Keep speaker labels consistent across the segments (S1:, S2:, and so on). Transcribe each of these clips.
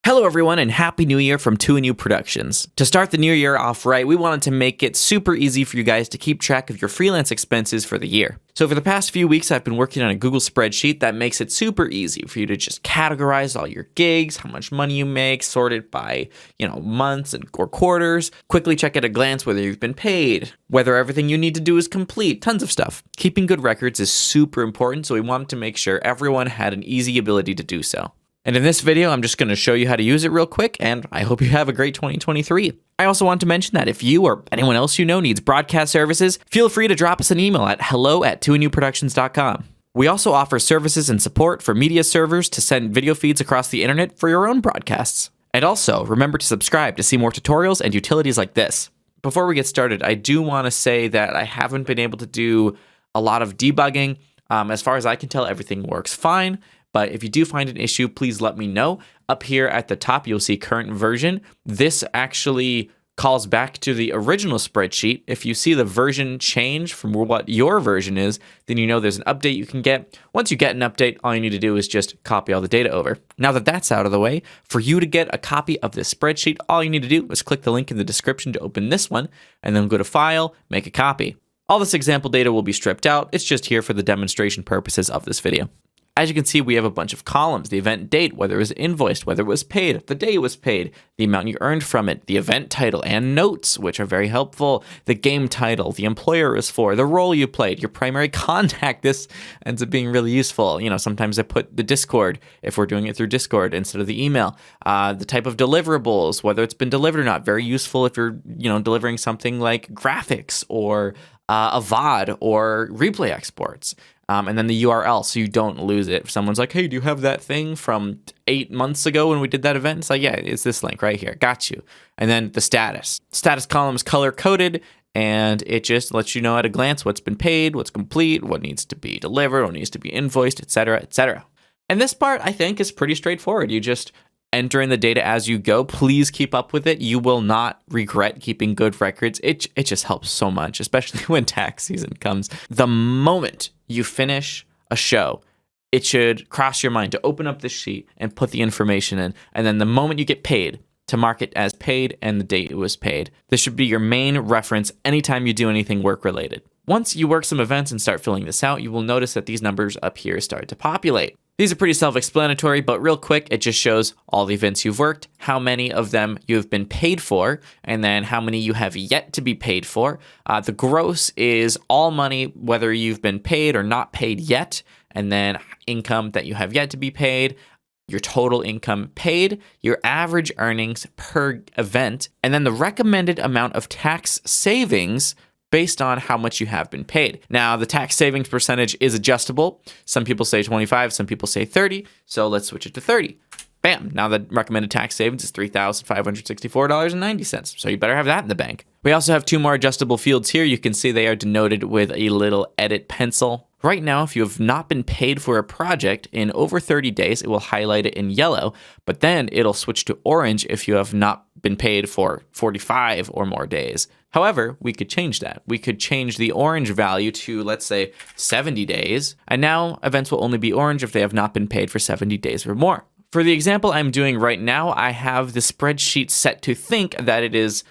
S1: Hello everyone and Happy New Year from 2 Productions. To start the new year off right, we wanted to make it super easy for you guys to keep track of your freelance expenses for the year. So for the past few weeks, I've been working on a Google spreadsheet that makes it super easy for you to just categorize all your gigs, how much money you make, sort it by, months or quarters, quickly check at a glance whether you've been paid, whether everything you need to do is complete, tons of stuff. Keeping good records is super important, so we wanted to make sure everyone had an easy ability to do so. And in this video, I'm just going to show you how to use it real quick, and I hope you have a great 2023. I also want to mention that if you or anyone else you know needs broadcast services, feel free to drop us an email at hello@twoandnewproductions.com. We also offer services and support for media servers to send video feeds across the internet for your own broadcasts. And also, remember to subscribe to see more tutorials and utilities like this. Before we get started, I do want to say that I haven't been able to do a lot of debugging. As far as I can tell, everything works fine. But if you do find an issue, please let me know. Up here at the top, you'll see current version. This actually calls back to the original spreadsheet. If you see the version change from what your version is, then you know there's an update you can get. Once you get an update, all you need to do is just copy all the data over. Now that that's out of the way, for you to get a copy of this spreadsheet, all you need to do is click the link in the description to open this one, and then go to File, Make a Copy. All this example data will be stripped out. It's just here for the demonstration purposes of this video. As you can see, we have a bunch of columns: the event date, whether it was invoiced, whether it was paid, the day it was paid, the amount you earned from it, the event title and notes, which are very helpful, the game title, the employer is for, the role you played, your primary contact. This ends up being really useful. Sometimes I put the Discord if we're doing it through Discord instead of the email. The type of deliverables, whether it's been delivered or not, very useful if you're, delivering something like graphics or a VOD or replay exports. And then the URL, so you don't lose it. If someone's like, hey, do you have that thing from 8 months ago when we did that event? It's like, yeah, it's this link right here. Got you. And then the status. Status column is color-coded, and it just lets you know at a glance what's been paid, what's complete, what needs to be delivered, what needs to be invoiced, etc., etc. And this part, I think, is pretty straightforward. You just enter in the data as you go. Please keep up with it. You will not regret keeping good records. It just helps so much, especially when tax season comes. The moment you finish a show, it should cross your mind to open up this sheet and put the information in. And then the moment you get paid, to mark it as paid and the date it was paid. This should be your main reference anytime you do anything work related. Once you work some events and start filling this out, you will notice that these numbers up here start to populate. These are pretty self-explanatory, but real quick, it just shows all the events you've worked, how many of them you've been paid for, and then how many you have yet to be paid for. The gross is all money, whether you've been paid or not paid yet, and then income that you have yet to be paid, your total income paid, your average earnings per event, and then the recommended amount of tax savings based on how much you have been paid. Now, the tax savings percentage is adjustable. Some people say 25, some people say 30, so let's switch it to 30. Bam, now the recommended tax savings is $3,564.90, so you better have that in the bank. We also have two more adjustable fields here. You can see they are denoted with a little edit pencil. Right now, if you have not been paid for a project in over 30 days, it will highlight it in yellow, but then it'll switch to orange if you have not been paid for 45 or more days. However, we could change that. We could change the orange value to, let's say, 70 days, and now events will only be orange if they have not been paid for 70 days or more. For the example I'm doing right now, I have the spreadsheet set to think that it is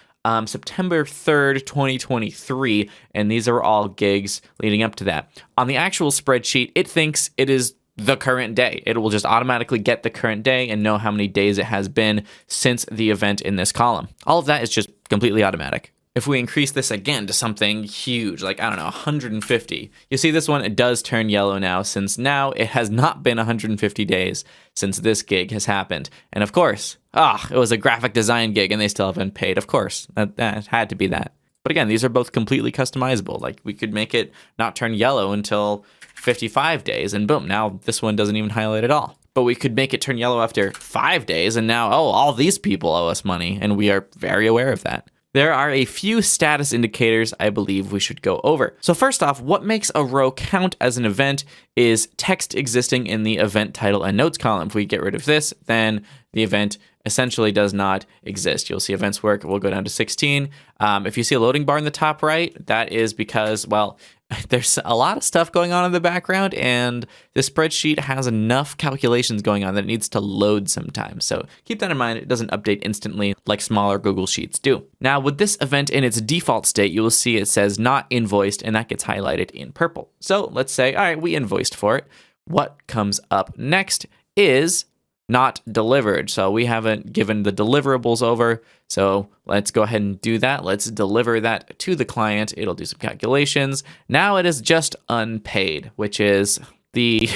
S1: September 3rd, 2023, and these are all gigs leading up to that. On the actual spreadsheet, it thinks it is the current day. It will just automatically get the current day and know how many days it has been since the event in this column. All of that is just completely automatic. If we increase this again to something huge, like, 150, you see this one, it does turn yellow now, since now it has not been 150 days since this gig has happened. And of course, it was a graphic design gig and they still haven't paid. Of course, that had to be that. But again, these are both completely customizable. Like, we could make it not turn yellow until 55 days, and boom, now this one doesn't even highlight at all. But we could make it turn yellow after 5 days, and now, all these people owe us money, and we are very aware of that. There are a few status indicators I believe we should go over. So first off, what makes a row count as an event is text existing in the event title and notes column. If we get rid of this, then the event essentially does not exist. You'll see events work will go down to 16. If you see a loading bar in the top right, that is because, well, there's a lot of stuff going on in the background, and this spreadsheet has enough calculations going on that it needs to load sometimes. So keep that in mind. It doesn't update instantly like smaller Google Sheets do. Now, with this event in its default state, you will see it says not invoiced, and that gets highlighted in purple. So let's say, all right, we invoiced for it. What comes up next is not delivered. So we haven't given the deliverables over. So let's go ahead and do that. Let's deliver that to the client. It'll do some calculations. Now it is just unpaid, which is the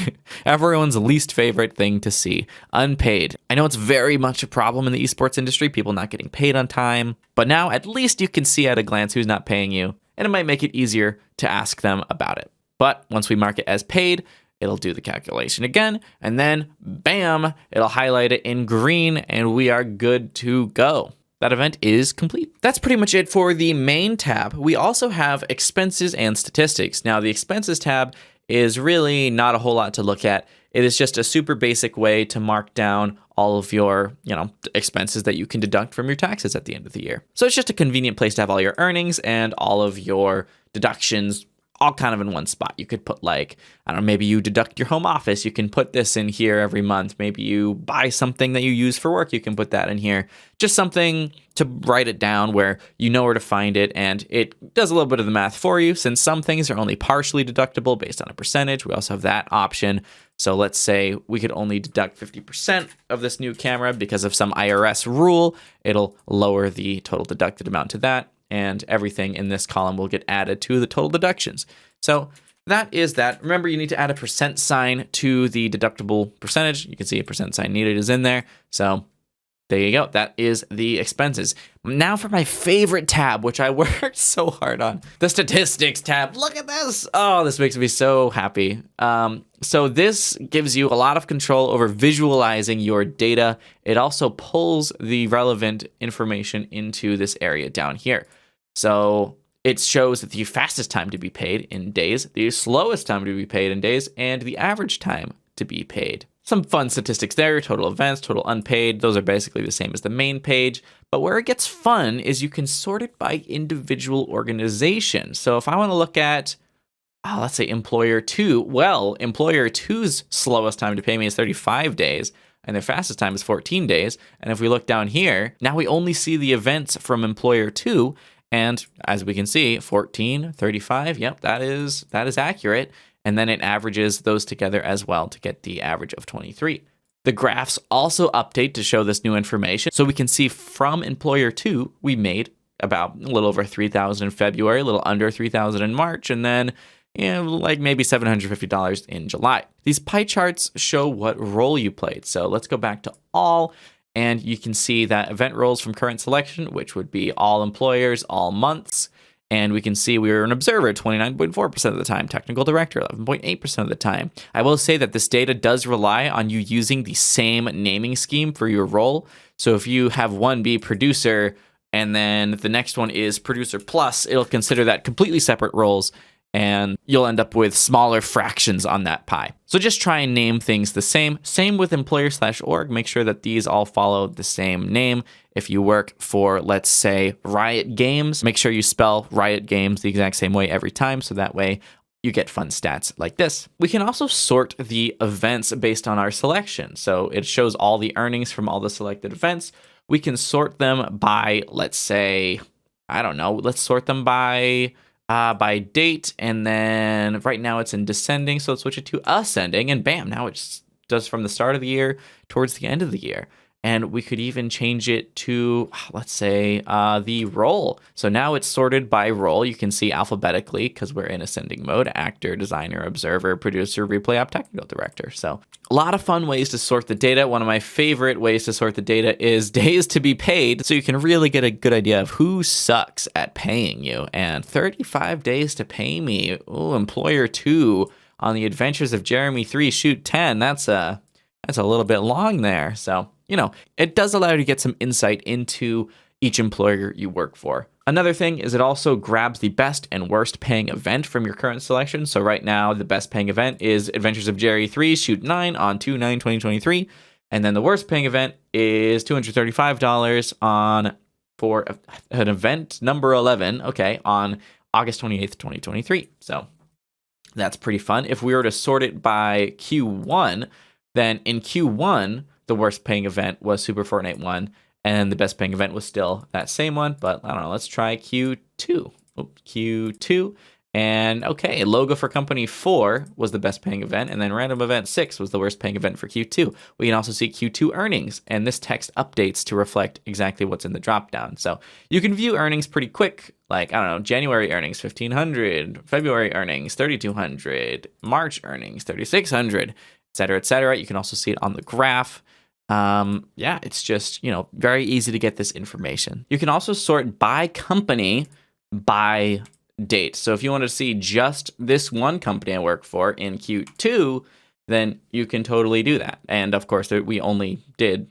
S1: everyone's least favorite thing to see. Unpaid. I know it's very much a problem in the esports industry, people not getting paid on time, but now at least you can see at a glance who's not paying you, and it might make it easier to ask them about it. But once we mark it as paid, it'll do the calculation again, and then bam, it'll highlight it in green, and we are good to go. That event is complete. That's pretty much it for the main tab. We also have expenses and statistics. Now, the expenses tab is really not a whole lot to look at. It is just a super basic way to mark down all of your, expenses that you can deduct from your taxes at the end of the year. So it's just a convenient place to have all your earnings and all of your deductions all kind of in one spot. You could put maybe you deduct your home office. You can put this in here every month. Maybe you buy something that you use for work. You can put that in here. Just something to write it down where you know where to find it. And it does a little bit of the math for you, since some things are only partially deductible based on a percentage. We also have that option. So let's say we could only deduct 50% of this new camera because of some IRS rule. It'll lower the total deducted amount to that, and everything in this column will get added to the total deductions. So that is that. Remember, you need to add a percent sign to the deductible percentage. You can see a percent sign needed is in there. So there you go. That is the expenses. Now for my favorite tab, which I worked so hard on, the statistics tab. Look at this. Oh, this makes me so happy. So this gives you a lot of control over visualizing your data. It also pulls the relevant information into this area down here. So it shows that the fastest time to be paid in days, the slowest time to be paid in days, and the average time to be paid. Some fun statistics there, total events, total unpaid. Those are basically the same as the main page. But where it gets fun is you can sort it by individual organization. So if I want to look at, let's say employer 2, well, employer 2's slowest time to pay me is 35 days. And their fastest time is 14 days. And if we look down here, now we only see the events from employer 2. And as we can see, 14, 35, yep, that is accurate. And then it averages those together as well to get the average of 23. The graphs also update to show this new information. So we can see from employer 2, we made about a little over 3,000 in February, a little under 3,000 in March, and then maybe $750 in July. These pie charts show what role you played. So let's go back to all, and you can see that event roles from current selection, which would be all employers, all months. And we can see we were an observer 29.4% of the time, technical director 11.8% of the time. I will say that this data does rely on you using the same naming scheme for your role. So if you have one be producer and then the next one is producer plus, it'll consider that completely separate roles, and you'll end up with smaller fractions on that pie. So just try and name things the same. Same with employer/org. Make sure that these all follow the same name. If you work for, let's say, Riot Games, make sure you spell Riot Games the exact same way every time, so that way you get fun stats like this. We can also sort the events based on our selection. So it shows all the earnings from all the selected events. We can sort them by, let's say, let's sort them by date, and then right now it's in descending, so let's switch it to ascending, and bam, now it does from the start of the year towards the end of the year. And we could even change it to, let's say, the role. So now it's sorted by role. You can see alphabetically because we're in ascending mode: actor, designer, observer, producer, replay op, technical director. So a lot of fun ways to sort the data. One of my favorite ways to sort the data is days to be paid. So you can really get a good idea of who sucks at paying you. And 35 days to pay me. Ooh, employer 2 on the adventures of Jeremy 3, shoot 10. That's a little bit long there. So, it does allow you to get some insight into each employer you work for. Another thing is it also grabs the best and worst paying event from your current selection. So right now, the best paying event is Adventures of Jerry 3, shoot 9 on 2/9/2023. And then the worst paying event is $235 for an event number 11, okay, on August 28th, 2023. So that's pretty fun. If we were to sort it by Q1, then in Q1, the worst paying event was Super Fortnite 1, and the best paying event was still that same one, but I don't know, let's try Q2. Q2. And okay, Logo for Company 4 was the best paying event, and then Random Event 6 was the worst paying event for Q2. We can also see Q2 earnings, and this text updates to reflect exactly what's in the dropdown. So you can view earnings pretty quick, like, I don't know, January earnings, 1,500, February earnings, 3,200, March earnings, 3,600, et cetera, et cetera. You can also see it on the graph. Yeah, it's just, very easy to get this information. You can also sort by company by date. So if you want to see just this one company I work for in Q2, then you can totally do that. And of course, we only did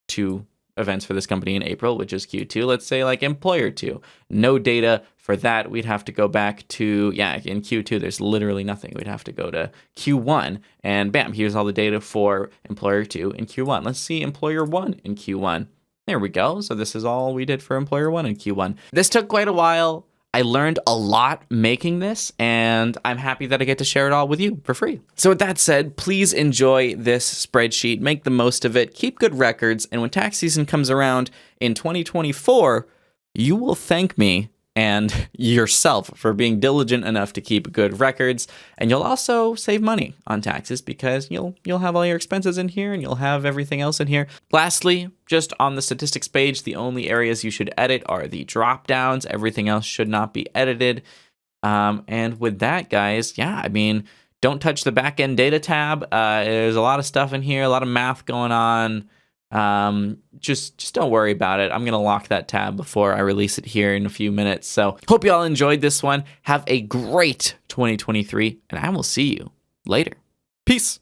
S1: 2 events for this company in April, which is Q2. Let's say like employer 2. No data for that. We'd have to go back to, in Q2, there's literally nothing. We'd have to go to Q1 and bam, here's all the data for employer 2 in Q1. Let's see employer 1 in Q1. There we go. So this is all we did for employer 1 in Q1. This took quite a while. I learned a lot making this, and I'm happy that I get to share it all with you for free. So with that said, please enjoy this spreadsheet, make the most of it, keep good records, and when tax season comes around in 2024, you will thank me and yourself for being diligent enough to keep good records, and you'll also save money on taxes because you'll have all your expenses in here and you'll have everything else in here. Lastly, just on the statistics page, the only areas you should edit are the drop downs. Everything else should not be edited. And with that, guys, don't touch the backend data tab. There's a lot of stuff in here, a lot of math going on. Just don't worry about it. I'm going to lock that tab before I release it here in a few minutes. So hope you all enjoyed this one. Have a great 2023, and I will see you later. Peace.